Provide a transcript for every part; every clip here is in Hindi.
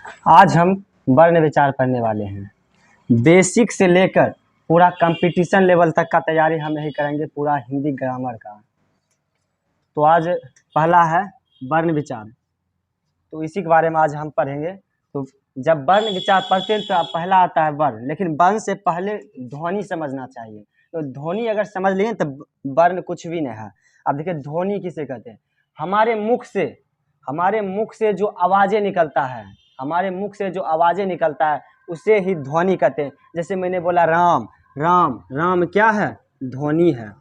आज हम वर्ण विचार पढ़ने वाले हैं। बेसिक से लेकर पूरा कंपटीशन लेवल तक का तैयारी हम यही करेंगे, पूरा हिंदी ग्रामर का। तो आज पहला है वर्ण विचार, तो इसी के बारे में आज हम पढ़ेंगे। तो जब वर्ण विचार पढ़ते हैं तो पहला आता है वर्ण, लेकिन वर्ण से पहले ध्वनि समझना चाहिए। तो ध्वनि अगर समझ लिए तो वर्ण कुछ भी नहीं है। अब देखिए ध्वनि किसे कहते हैं। हमारे मुख से जो आवाजें निकलता है, हमारे मुख से जो आवाजें निकलता है उसे ही ध्वनि कहते हैं। जैसे मैंने बोला राम, राम राम क्या है? ध्वनि है।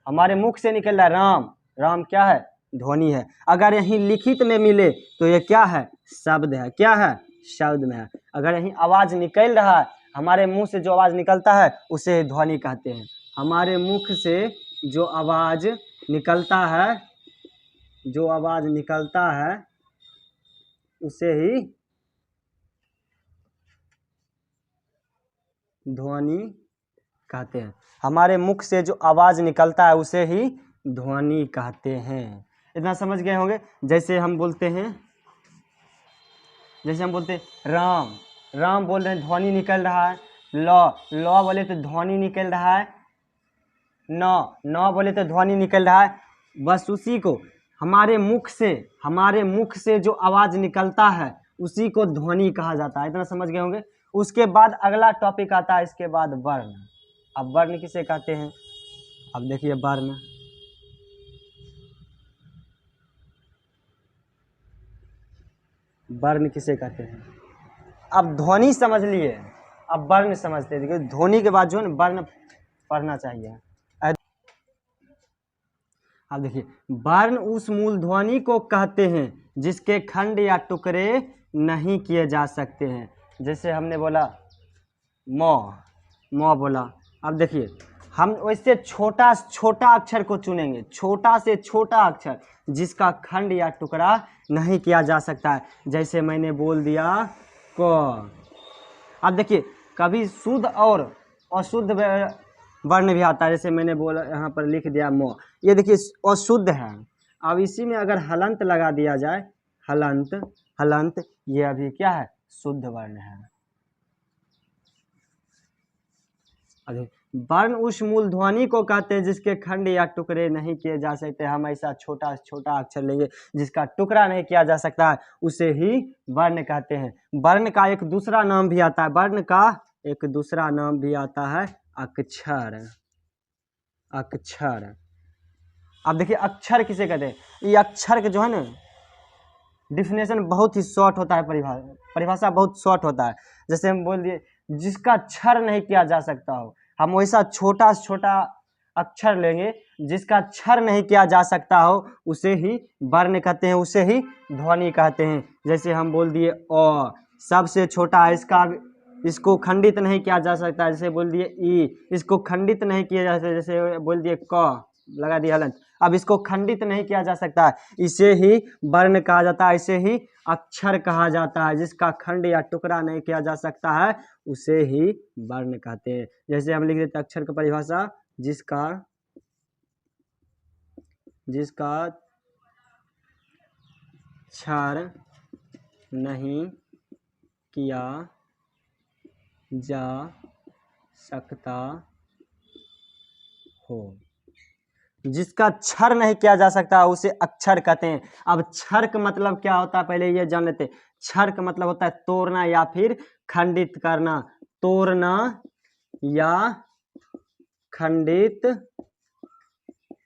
हमारे मुख से निकल रहा है राम, राम क्या है? ध्वनि है। अगर यहीं लिखित में मिले तो ये क्या है? शब्द है। क्या है? शब्द में है। अगर यहीं आवाज निकल रहा है, हमारे मुंह से जो आवाज निकलता है उसे ध्वनि कहते हैं। हमारे मुख से जो आवाज निकलता है, जो आवाज निकलता है उसे ही ध्वनि कहते हैं। हमारे मुख से जो आवाज निकलता है उसे ही ध्वनि कहते हैं। इतना समझ गए होंगे। जैसे हम बोलते हैं राम, राम बोल रहे हैं, ध्वनि निकल रहा है। ल बोले तो ध्वनि निकल रहा है। न बोले तो ध्वनि निकल रहा है। बस उसी को हमारे मुख से जो आवाज निकलता है उसी को ध्वनि कहा जाता है। इतना समझ गए होंगे। उसके बाद अगला टॉपिक आता है, इसके बाद वर्ण। अब वर्ण किसे कहते हैं? अब देखिए वर्ण किसे कहते हैं। अब ध्वनि समझ लिए, अब वर्ण समझते हैं। देखिए ध्वनि के बाद जो है ना वर्ण पढ़ना चाहिए। अब देखिए वर्ण उस मूल ध्वनि को कहते हैं जिसके खंड या टुकड़े नहीं किए जा सकते हैं। जैसे हमने बोला म बोला। अब देखिए हम वैसे छोटा अक्षर को चुनेंगे, छोटा से छोटा अक्षर जिसका खंड या टुकड़ा नहीं किया जा सकता है। जैसे मैंने बोल दिया क। अब देखिए कभी शुद्ध और अशुद्ध वर्ण भी आता है। जैसे मैंने बोला यहाँ पर लिख दिया म, ये देखिए अशुद्ध है। अब इसी में अगर हलंत लगा दिया जाए, हलंत, ये अभी क्या है? शुद्ध वर्ण है। वर्ण उस मूल ध्वनि को कहते हैं जिसके खंड या टुकड़े नहीं किए जा सकते। हम ऐसा छोटा अक्षर लेंगे जिसका टुकड़ा नहीं किया जा सकता है, उसे ही वर्ण कहते हैं। वर्ण का एक दूसरा नाम भी आता है, वर्ण का एक दूसरा नाम भी आता है अक्षर। अब देखिए अक्षर किसे कहते हैं। ये अक्षर के जो है ना डिफिनेशन बहुत ही शॉर्ट होता है, परिभाषा बहुत शॉर्ट होता है। जैसे हम बोल दिए जिसका क्षर नहीं किया जा सकता हो, हम वैसा छोटा अक्षर लेंगे जिसका क्षर नहीं किया जा सकता हो उसे ही वर्ण कहते हैं, उसे ही ध्वनि कहते हैं। जैसे हम बोल दिए अ, सबसे छोटा है, इसको खंडित नहीं किया जा सकता। जैसे बोल दिए ई, इसको खंडित नहीं किया जा सकता। जैसे बोल दिए क, लगा दिया हलंत, अब इसको खंडित नहीं किया जा सकता। इसे ही वर्ण कहा जाता है, इसे ही अक्षर कहा जाता है। जिसका खंड या टुकड़ा नहीं किया जा सकता है उसे ही वर्ण कहते हैं। जैसे हम लिख देते अक्षर की परिभाषा, जिसका क्षर नहीं किया जा सकता हो, जिसका क्षर नहीं किया जा सकता उसे अक्षर कहते हैं। अब क्षर का मतलब क्या होता है पहले ये जान लेते हैं। क्षर का मतलब होता है तोड़ना या फिर खंडित करना। तोड़ना या खंडित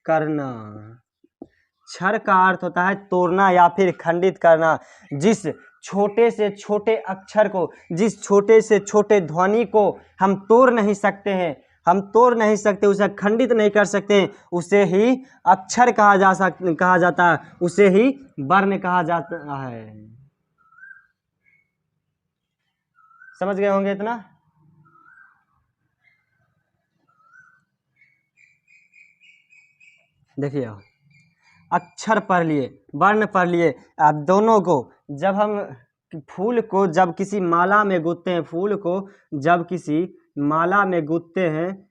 करना। क्षर का अर्थ होता है तोड़ना या फिर खंडित करना। जिस छोटे से छोटे अक्षर को, जिस छोटे से छोटे ध्वनि को हम तोड़ नहीं सकते, उसे खंडित नहीं कर सकते, उसे ही अक्षर कहा जाता है, उसे ही वर्ण कहा जाता है। समझ गए होंगे इतना। देखिए अक्षर पढ़ लिए, वर्ण पढ़ लिए। आप दोनों को जब हम फूल को जब किसी माला में गूंथते हैं, फूल को जब किसी माला में गूंथते हैं,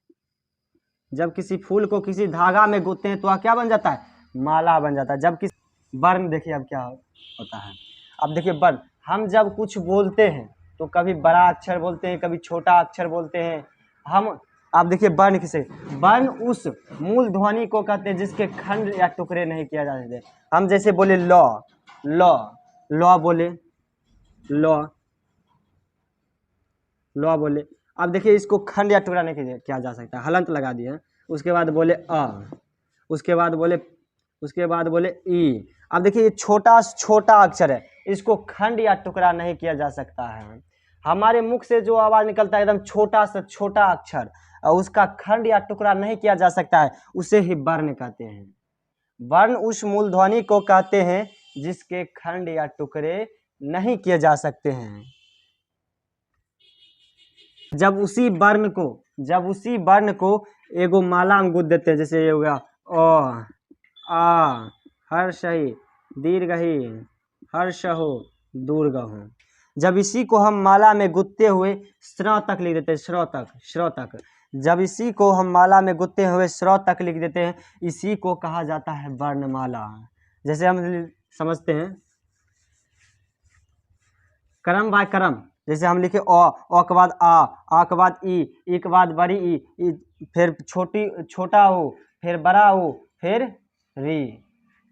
जब किसी फूल को किसी धागा में गूंथते हैं तो वह क्या बन जाता है? माला बन जाता है। जब किसी वर्ण देखिए अब क्या होता है। अब देखिए वर्ण, हम जब कुछ बोलते हैं तो कभी बड़ा अक्षर बोलते हैं, कभी छोटा अक्षर बोलते हैं हम। आप देखिए वर्ण किसे, वर्ण उस मूल ध्वनि को कहते हैं जिसके खंड या टुकड़े नहीं किया जा सकते। हम जैसे बोले लॉ, लॉ, लॉ बोले, लॉ, लॉ बोले। अब देखिए इसको खंड या टुकड़ा नहीं किया जा सकता, हलंत लगा दिए। उसके बाद बोले अ, उसके बाद बोले, उसके बाद बोले ई। अब देखिए ये छोटा छोटा अक्षर है, इसको खंड या टुकड़ा नहीं किया जा सकता है। हमारे मुख से जो आवाज निकलता है एकदम छोटा से छोटा अक्षर, और उसका खंड या टुकड़ा नहीं किया जा सकता है, उसे ही वर्ण कहते हैं। वर्ण उस मूल ध्वनि को कहते हैं जिसके खंड या टुकड़े नहीं किए जा सकते हैं। जब उसी वर्ण को एगो माला में गुद देते हैं, जैसे ये हो गया अ, आ, हर्षहि, दीर्घहि, हर्षहो, दूर्घहो। जब इसी को हम माला में गुदते हुए श्र तक लिख देते हैं, श्र तक, श्र तक। जब इसी को हम माला में गुदते हुए श्र तक लिख देते हैं, इसी को कहा जाता है वर्णमाला। जैसे हम समझते हैं क्रम बाय क्रम, जैसे हम लिखे अ के बाद आ के बाद ई के बाद बड़ी ई, फिर छोटा ओ, फिर बड़ा ओ, फिर री।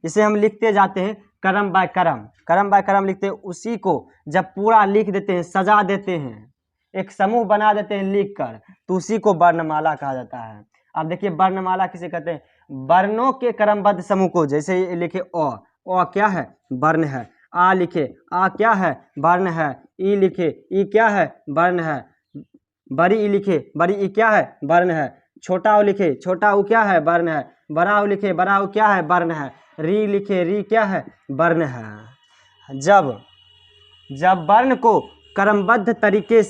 इसे हम लिखते जाते हैं क्रम बाय क्रम, क्रम बाय क्रम लिखते हैं। उसी को जब पूरा लिख देते हैं, सजा देते हैं, एक समूह बना देते हैं लिख कर, तो उसी को वर्णमाला कहा जाता है। अब देखिए वर्णमाला किसे कहते हैं, वर्णों के क्रमबद्ध समूह को। जैसे लिखे अ क्या है, वर्ण है। आ लिखे, आ क्या है, वर्ण है। ई लिखे, ई क्या है, वर्ण है। बड़ी ई लिखे, बड़ी ई क्या है, वर्ण है। छोटा ओ लिखे, छोटा ऊ क्या है, वर्ण है। बड़ा ऊ लिखे, बड़ा ऊ क्या है, वर्ण है। री लिखे, री क्या है, वर्ण है। जब वर्ण को क्रमबद्ध तरीके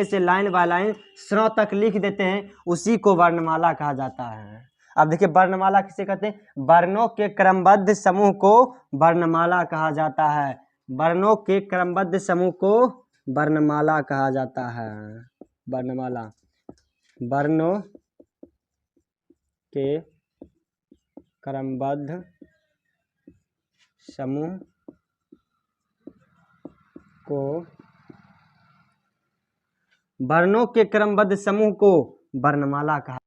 से लाइन बाय लाइन श्र तक लिख देते हैं, उसी को वर्णमाला कहा जाता है। अब देखिए वर्णमाला किसे कहते हैं, वर्णों के क्रमबद्ध समूह को वर्णमाला कहा जाता है। वर्णों के क्रमबद्ध समूह को वर्णमाला कहा जाता है। वर्णमाला, वर्णों के क्रमबद्ध समूह को, वर्णों के क्रमबद्ध समूह को वर्णमाला कहा।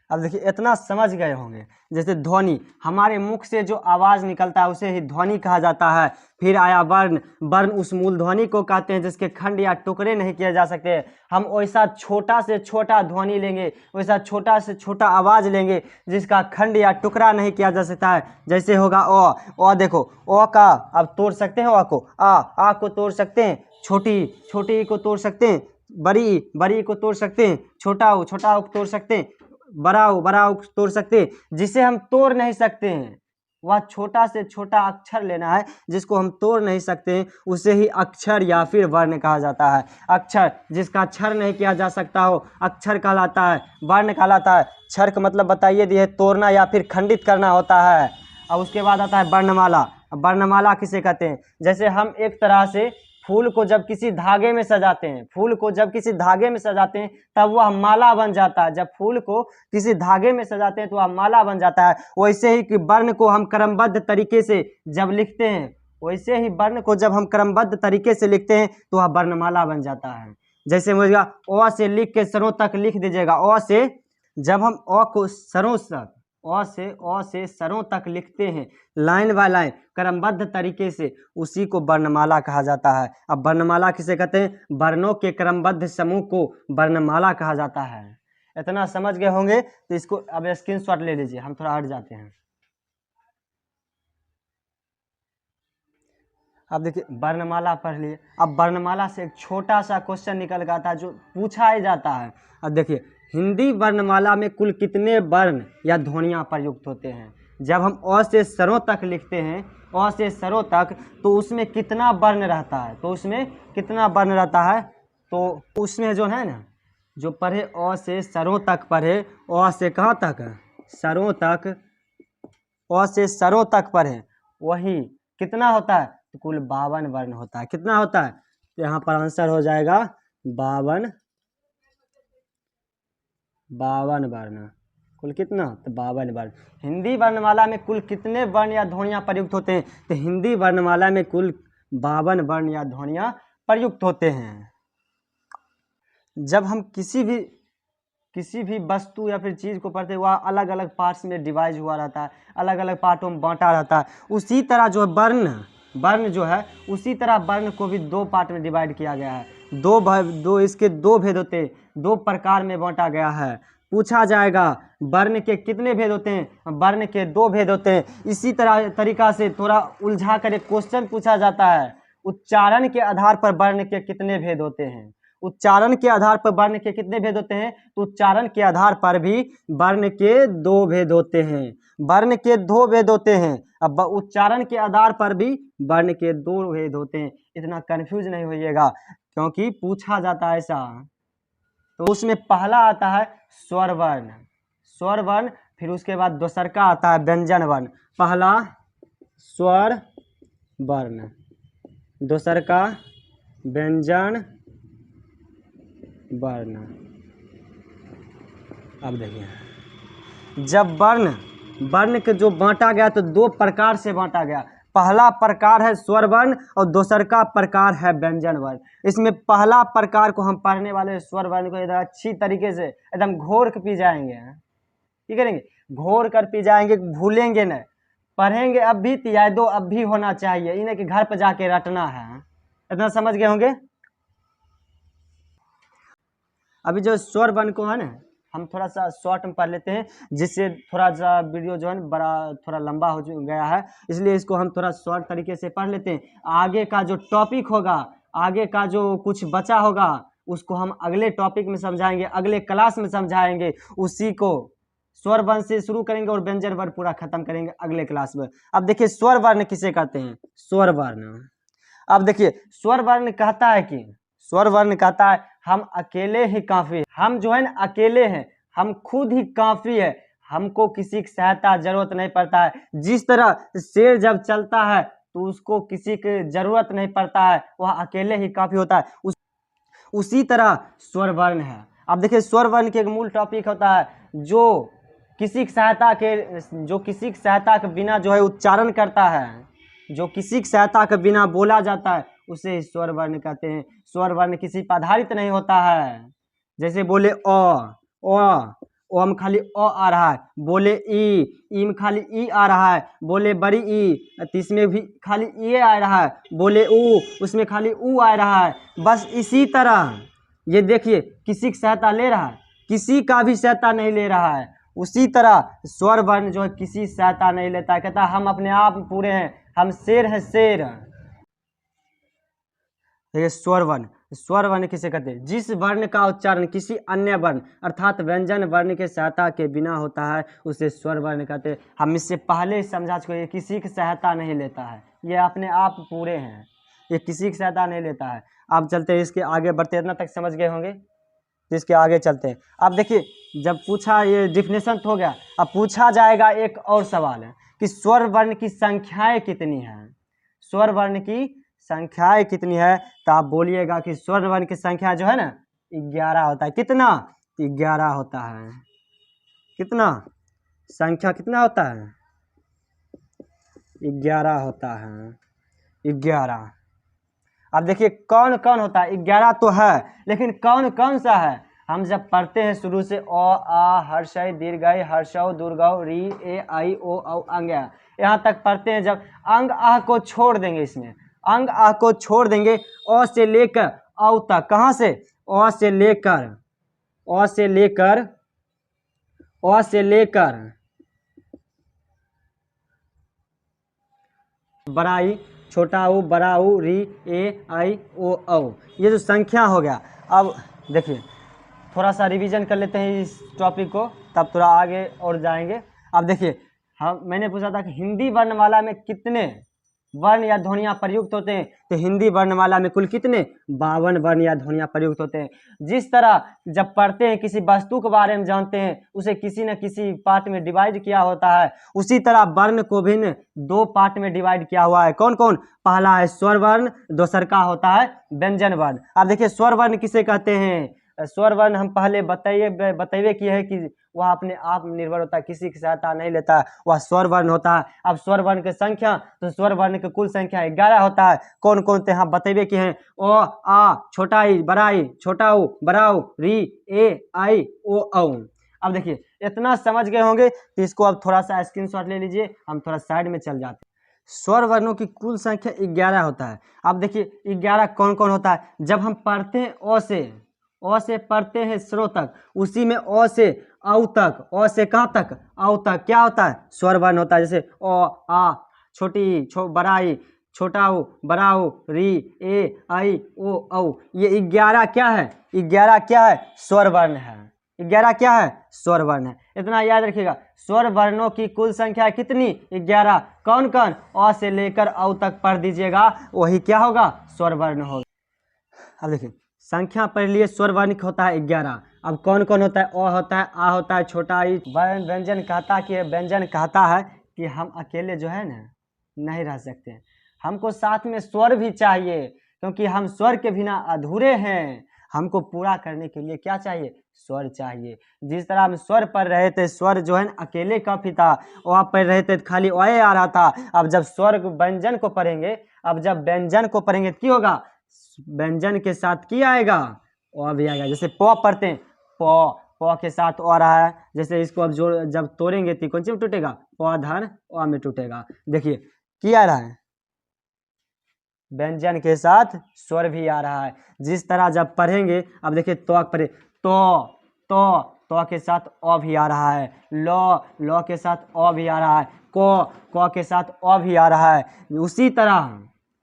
अब देखिए इतना समझ गए होंगे। जैसे ध्वनि, हमारे मुख से जो आवाज निकलता है उसे ही ध्वनि कहा जाता है। फिर आया वर्ण, वर्ण उस मूल ध्वनि को कहते हैं जिसके खंड या टुकड़े नहीं किए जा सकते। हम वैसा छोटा से छोटा ध्वनि लेंगे, वैसा छोटा से छोटा आवाज लेंगे जिसका खंड या टुकड़ा नहीं किया जा सकता है। जैसे होगा अ देखो, अ का अब तोड़ सकते हैं, अ को आ को तोड़ सकते हैं, छोटी को तोड़ सकते हैं, बड़ी को तोड़ सकते हैं, छोटा को तोड़ सकते हैं, बड़ा को तोड़ सकते हैं। जिसे हम तोड़ नहीं सकते हैं, वह छोटा से छोटा अक्षर लेना है जिसको हम तोड़ नहीं सकते हैं, उसे ही अक्षर या फिर वर्ण कहा जाता है। अक्षर जिसका क्षर नहीं किया जा सकता हो, अक्षर कहलाता है, वर्ण कहलाता है। क्षर का मतलब बताइए दिए, तोड़ना या फिर खंडित करना होता है। अब उसके बाद आता है वर्णमाला। वर्णमाला किसे कहते हैं, जैसे हम एक तरह से फूल को जब किसी धागे में सजाते हैं, तब वह माला बन जाता है। जब फूल को किसी धागे में सजाते हैं तो वह माला बन जाता है। वैसे ही कि वर्ण को हम क्रमबद्ध तरीके से जब लिखते हैं, तो वह वर्णमाला बन जाता है। जैसे मुझे अ से लिख के सरों तक लिख दीजिएगा। अ से जब हम अ को अ से सरों तक लिखते हैं, लाइन बाय लाइन क्रमबद्ध तरीके से, उसी को वर्णमाला कहा जाता है। अब वर्णमाला किसे कहते हैं, वर्णों के क्रमबद्ध समूह को वर्णमाला कहा जाता है। इतना समझ गए होंगे तो इसको अब स्क्रीनशॉट ले लीजिए। हम थोड़ा हट जाते हैं। अब देखिए वर्णमाला पढ़ लिए। अब वर्णमाला से एक छोटा सा क्वेश्चन निकल के आता है जो पूछा ही जाता है। अब देखिए हिंदी वर्णमाला में कुल कितने वर्ण या ध्वनियाँ प्रयुक्त होते हैं। जब हम अ से सरों तक लिखते हैं, तो उसमें कितना वर्ण रहता है, तो उसमें जो है ना, जो पढ़े अ से सरों तक पढ़े, अ से कहाँ तक है, सरों तक, अ से सरों तक पढ़े, वही कितना होता है, तो कुल 52 वर्ण होता है। कितना होता है, तो यहाँ पर आंसर हो जाएगा 52 वर्ण। कुल कितना? तो 52 वर्ण। हिंदी वर्णमाला में कुल कितने वर्ण या ध्वनियाँ प्रयुक्त होते हैं? तो हिंदी वर्णमाला में कुल 52 वर्ण या ध्वनियाँ प्रयुक्त होते हैं। जब हम किसी भी वस्तु या फिर चीज़ को पढ़ते हैं वह अलग अलग पार्ट्स में डिवाइड हुआ रहता है, अलग अलग पार्टों में बांटा रहता है। उसी तरह जो वर्ण जो है उसी तरह वर्ण को भी 2 पार्ट में डिवाइड किया गया है। इसके 2 भेद होते हैं, 2 प्रकार में बांटा गया है। पूछा जाएगा वर्ण के कितने भेद होते हैं? वर्ण के 2 भेद होते हैं। इसी तरीका से थोड़ा उलझा कर एक क्वेश्चन पूछा जाता है, उच्चारण के आधार पर वर्ण के कितने भेद होते हैं? उच्चारण के आधार पर वर्ण के कितने भेद होते हैं? तो उच्चारण के आधार पर भी वर्ण के 2 भेद होते हैं। वर्ण के 2 भेद होते हैं। अब उच्चारण के आधार पर भी वर्ण के 2 भेद होते हैं। इतना कंफ्यूज नहीं होइएगा क्योंकि पूछा जाता है ऐसा। तो उसमें पहला आता है स्वर वर्ण, फिर उसके बाद दूसर का आता है व्यंजन वर्ण। पहला स्वर वर्ण, दूसर का व्यंजन वर्ण। अब देखिए जब वर्ण के जो बांटा गया तो 2 प्रकार से बांटा गया। पहला प्रकार है स्वर वर्ण और दूसर का प्रकार है व्यंजन वर्ण। इसमें पहला प्रकार को हम पढ़ने वाले स्वर वर्ण को एकदम अच्छी तरीके से एकदम घोर कर पी जाएंगे। क्या करेंगे? घोर कर पी जाएंगे, भूलेंगे नहीं। पढ़ेंगे अब भी तो यादो अब भी होना चाहिए, इन्हें कि घर पर जाके रटना है। इतना समझ गए होंगे। अभी जो स्वर वर्ण को है ना हम थोड़ा सा शॉर्ट में पढ़ लेते हैं, जिससे थोड़ा सा वीडियो जो है ना बड़ा थोड़ा लंबा हो गया है, इसलिए इसको हम थोड़ा शॉर्ट तरीके से पढ़ लेते हैं। आगे का जो टॉपिक होगा, आगे का जो कुछ बचा होगा उसको हम अगले टॉपिक में समझाएंगे, अगले क्लास में समझाएंगे। उसी को स्वर वर्ण से शुरू करेंगे और व्यंजन वर्ण पूरा खत्म करेंगे अगले क्लास में। अब देखिए स्वर वर्ण किसे कहते हैं? स्वर वर्ण। अब देखिए स्वर वर्ण कहता है हम अकेले ही काफी है। हम जो है ना अकेले हैं, हम खुद ही काफी है, हमको किसी की सहायता जरूरत नहीं पड़ता है। जिस तरह शेर जब चलता है तो उसको किसी की जरूरत नहीं पड़ता है, वह अकेले ही काफी होता है। उसी तरह स्वर वर्ण है। अब देखिए स्वर वर्ण के एक मूल टॉपिक होता है जो किसी की सहायता के बिना जो है उच्चारण करता है, जो किसी की सहायता के बिना बोला जाता है उसे स्वर वर्ण कहते हैं। स्वर वर्ण किसी पर आधारित नहीं होता है। जैसे बोले ओ में खाली अ आ रहा है, बोले ई में खाली ई आ रहा है, बोले बड़ी ई तो इसमें भी खाली ई आ रहा है, बोले ऊ उसमें खाली ऊ आ रहा है। बस इसी तरह ये देखिए किसी की सहायता ले रहा है, किसी का भी सहायता नहीं ले रहा है। उसी तरह स्वर वर्ण जो है किसी सहायता नहीं लेता है, कहता है हम अपने आप पूरे हैं, हम शेर हैं शेर। ये स्वर वर्ण किसे कहते हैं? जिस वर्ण का उच्चारण किसी अन्य वर्ण अर्थात व्यंजन वर्ण के सहायता के बिना होता है उसे स्वर वर्ण कहते हैं। हम इससे पहले ही समझा चुके, ये किसी की सहायता नहीं लेता है, ये अपने आप पूरे हैं, ये किसी की सहायता नहीं लेता है। अब चलते हैं इसके आगे बढ़ते, इतना तक समझ गए होंगे, इसके आगे चलते हैं। अब देखिए जब पूछा ये डिफिनेशन तो हो गया, अब पूछा जाएगा एक और सवाल है कि स्वर वर्ण की संख्याएं कितनी हैं? स्वर वर्ण की संख्याएं कितनी है? तो आप बोलिएगा कि स्वर वर्ण की संख्या जो है ना 11 होता है। कितना? 11 होता है। कितना? संख्या कितना होता है? 11 होता है। 11। अब देखिए कौन कौन होता है? 11 तो है, लेकिन कौन कौन सा है? हम जब पढ़ते हैं शुरू से अ आ हर्षय दीर्घय हर्षौ दुर्गौ री ए आई ओ औ अंग, यहाँ तक पढ़ते हैं। जब अंग आह को छोड़ देंगे, इसमें अंग आह को छोड़ देंगे, अ से लेकर औ तक, कहाँ से? अ से लेकर बड़ा ई छोटा ऊ बड़ा ऊ री ए आई ओ औ, ये जो संख्या हो गया। अब देखिए थोड़ा सा रिवीजन कर लेते हैं इस टॉपिक को, तब थोड़ा आगे और जाएंगे। अब देखिए मैंने पूछा था कि हिंदी वर्णमाला में कितने वर्ण या ध्वनियाँ प्रयुक्त होते हैं? तो हिंदी वर्णमाला में कुल कितने? 52 वर्ण या ध्वनियाँ प्रयुक्त होते हैं। जिस तरह जब पढ़ते हैं किसी वस्तु के बारे में जानते हैं, उसे किसी न किसी पार्ट में डिवाइड किया होता है, उसी तरह वर्ण को भी 2 पार्ट में डिवाइड किया हुआ है। कौन कौन? पहला है स्वर वर्ण, दूसर का होता है व्यंजन वर्ण। अब देखिए स्वर वर्ण किसे कहते हैं? स्वर वर्ण हम पहले बताइए किए है कि वह अपने आप निर्भर होता है, किसी की सहायता नहीं लेता, वह स्वर वर्ण होता है। अब स्वर वर्ण की संख्या, तो स्वर वर्ण की कुल संख्या 11 होता है। कौन कौन से हम बताइए कि हैं? ओ, आ, छोटा ई, बड़ा ई, छोटा ऊ, बड़ा ऊ, री, ए, आई, ओ, औ। अब देखिए इतना समझ गए होंगे तो इसको अब थोड़ा सा स्क्रीनशॉट ले लीजिए, हम थोड़ा साइड में चल जाते हैं। स्वर वर्णों की कुल संख्या 11 होता है। अब देखिए 11 कौन कौन होता है? जब हम पढ़ते हैं अ से पढ़ते हैं श्रो तक, उसी में अ से औ तक, अ से कहाँ तक? औ तक क्या होता है? स्वर वर्ण होता है। जैसे अ, आ, छोटी ई, बड़ा ई, छोटा ऊ, बड़ा ऊ, री, ए, आई, ओ, औ। ये 11 क्या है? 11 क्या है? स्वर वर्ण है। 11 क्या है? स्वर वर्ण है। इतना याद रखिएगा। स्वर वर्णों की कुल संख्या कितनी? 11। कौन कौन? अ से लेकर औ तक पढ़ दीजिएगा, वही क्या होगा? स्वर वर्ण होगा। अब देखिए संख्या पढ़ लिए, स्वर वर्ण होता है 11। अब कौन कौन होता है? अ होता है, आ होता है, छोटा ई। व्यंजन कहता है कि हम अकेले जो है ना नहीं रह सकते, हमको साथ में स्वर भी चाहिए, क्योंकि हम स्वर के बिना अधूरे हैं। हमको पूरा करने के लिए क्या चाहिए? स्वर चाहिए। जिस तरह हम स्वर पढ़ रहे थे, स्वर जो है ना अकेले काफी था, वह पढ़ रहे थे खाली ओए आ रहा था। अब जब स्वर व्यंजन को पढ़ेंगे, तो क्या होगा? व्यंजन के साथ क्या आएगा? अ भी आएगा। जैसे प पढ़ते हैं, प के साथ अ रहा है। जैसे इसको अब जोड़, जब तोड़ेंगे तो कौन सी में टूटेगा? प धन अ में टूटेगा। देखिए क्या आ रहा है? व्यंजन के साथ स्वर भी आ रहा है। जिस तरह जब पढ़ेंगे, अब देखिए तो पढ़े, तो के साथ अ भी आ रहा है, ल के साथ अ भी आ रहा है, क के साथ अ भी आ रहा है।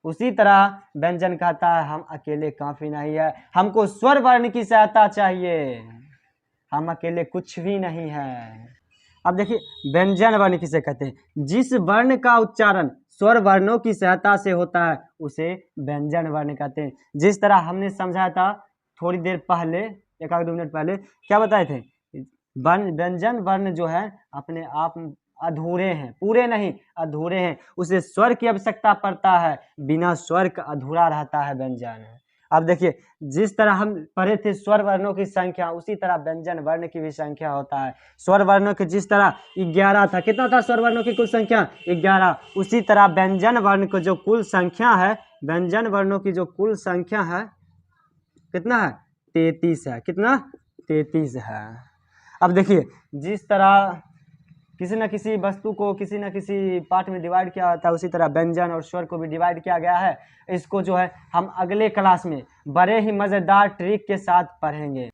उसी तरह व्यंजन कहता है हम अकेले काफी नहीं है, हमको स्वर वर्ण की सहायता चाहिए, हम अकेले कुछ भी नहीं है। अब देखिए व्यंजन वर्ण किसे कहते हैं? जिस वर्ण का उच्चारण स्वर वर्णों की सहायता से होता है उसे व्यंजन वर्ण कहते हैं। जिस तरह हमने समझाया था थोड़ी देर पहले, 1-2 मिनट पहले, क्या बताए थे? व्यंजन वर्ण जो है अपने आप अधूरे हैं, पूरे नहीं, अधूरे हैं, उसे स्वर की आवश्यकता पड़ता है, बिना स्वर का अधूरा रहता है व्यंजन। अब देखिए जिस तरह हम पढ़े थे स्वर वर्णों की संख्या, उसी तरह व्यंजन वर्ण की भी संख्या होता है। स्वर वर्णों की जिस तरह 11 था, कितना था स्वर वर्णों की कुल संख्या? 11। उसी तरह व्यंजन वर्ण की जो कुल संख्या है, व्यंजन वर्णों की जो कुल संख्या है कितना है? 33 है। कितना? 33 है। अब देखिए जिस तरह किसी न किसी वस्तु को किसी न किसी पार्ट में डिवाइड किया जाता है, उसी तरह व्यंजन और स्वर को भी डिवाइड किया गया है। इसको जो है हम अगले क्लास में बड़े ही मज़ेदार ट्रिक के साथ पढ़ेंगे।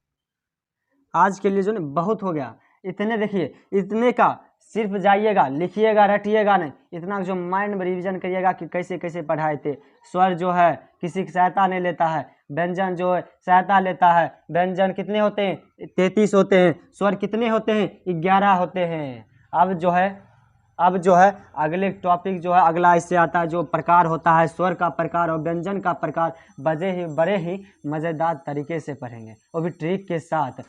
आज के लिए जो ना बहुत हो गया, इतने देखिए, इतने का सिर्फ जाइएगा, लिखिएगा, रटिएगा नहीं, इतना जो माइंड में रिवीजन करिएगा कि कैसे कैसे पढ़ाए थे। स्वर जो है किसी की सहायता नहीं लेता है, व्यंजन जो है सहायता लेता है। व्यंजन कितने होते हैं? 33 होते हैं। स्वर कितने होते हैं? 11 होते हैं। अब जो है अगले टॉपिक जो है अगला इससे आता है, जो प्रकार होता है स्वर का प्रकार और व्यंजन का प्रकार, बड़े ही मज़ेदार तरीके से पढ़ेंगे, वो भी ट्रिक के साथ।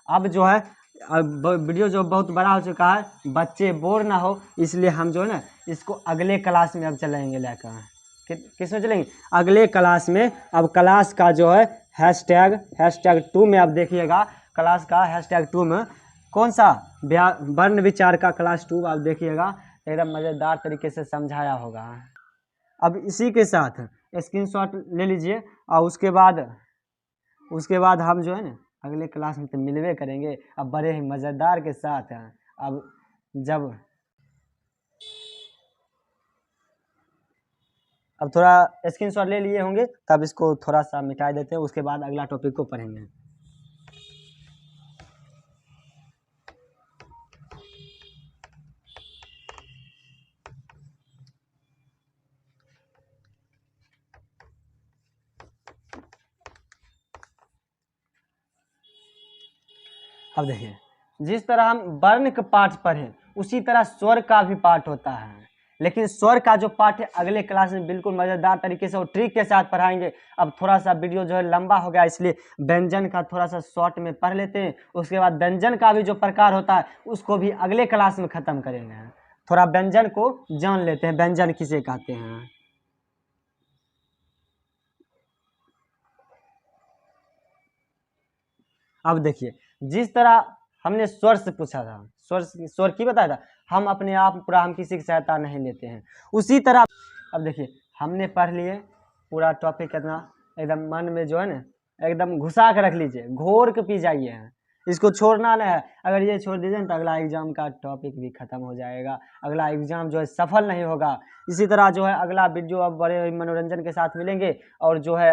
अब जो है वीडियो जो बहुत बड़ा हो चुका है, बच्चे बोर ना हो, इसलिए हम जो है ना इसको अगले क्लास में अब चलेंगे लेकर। किस में चलेंगे? अगले क्लास में। अब क्लास का जो है हैशटैग 2 में अब देखिएगा, क्लास का हैशटैग 2 में कौन सा वर्ण विचार का क्लास 2 आप देखिएगा, एकदम मज़ेदार तरीके से समझाया होगा। अब इसी के साथ स्क्रीनशॉट ले लीजिए, और उसके बाद हम जो है ना अगले क्लास में तो मिलवे करेंगे, अब बड़े ही मज़ेदार के साथ। अब थोड़ा स्क्रीनशॉट ले लिए होंगे, तब इसको थोड़ा सा मिटा देते हैं, उसके बाद अगला टॉपिक को पढ़ेंगे। अब देखिए जिस तरह हम वर्ण का पाठ पढ़े, उसी तरह स्वर का भी पाठ होता है, लेकिन स्वर का जो पाठ है अगले क्लास में बिल्कुल मज़ेदार तरीके से और ट्रिक के साथ पढ़ाएंगे। अब थोड़ा सा वीडियो जो है लंबा हो गया, इसलिए व्यंजन का थोड़ा सा शॉर्ट में पढ़ लेते हैं, उसके बाद व्यंजन का भी जो प्रकार होता है उसको भी अगले क्लास में ख़त्म करेंगे। थोड़ा व्यंजन को जान लेते हैं, व्यंजन किसे कहते हैं। अब देखिए, जिस तरह हमने स्वर से पूछा था, स्वर की बताया था, हम अपने आप पूरा, हम किसी की सहायता नहीं लेते हैं, उसी तरह अब देखिए हमने पढ़ लिए पूरा टॉपिक कितना एकदम मन में जो है ना एकदम घुसा के रख लीजिए, घोर के पी जाइए हैं, इसको छोड़ना नहीं है। अगर ये छोड़ दीजिए ना तो अगला एग्जाम का टॉपिक भी खत्म हो जाएगा, अगला एग्जाम जो है सफल नहीं होगा। इसी तरह जो है अगला वीडियो अब बड़े मनोरंजन के साथ मिलेंगे, और जो है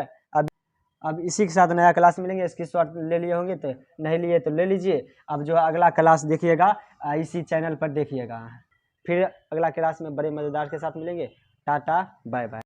अब इसी के साथ नया क्लास मिलेंगे। इसकी शॉर्ट ले लिए होंगे तो नहीं लिए तो ले लीजिए। अब जो है अगला क्लास देखिएगा इसी चैनल पर देखिएगा। फिर अगला क्लास में बड़े मज़ेदार के साथ मिलेंगे। Tata bye bye.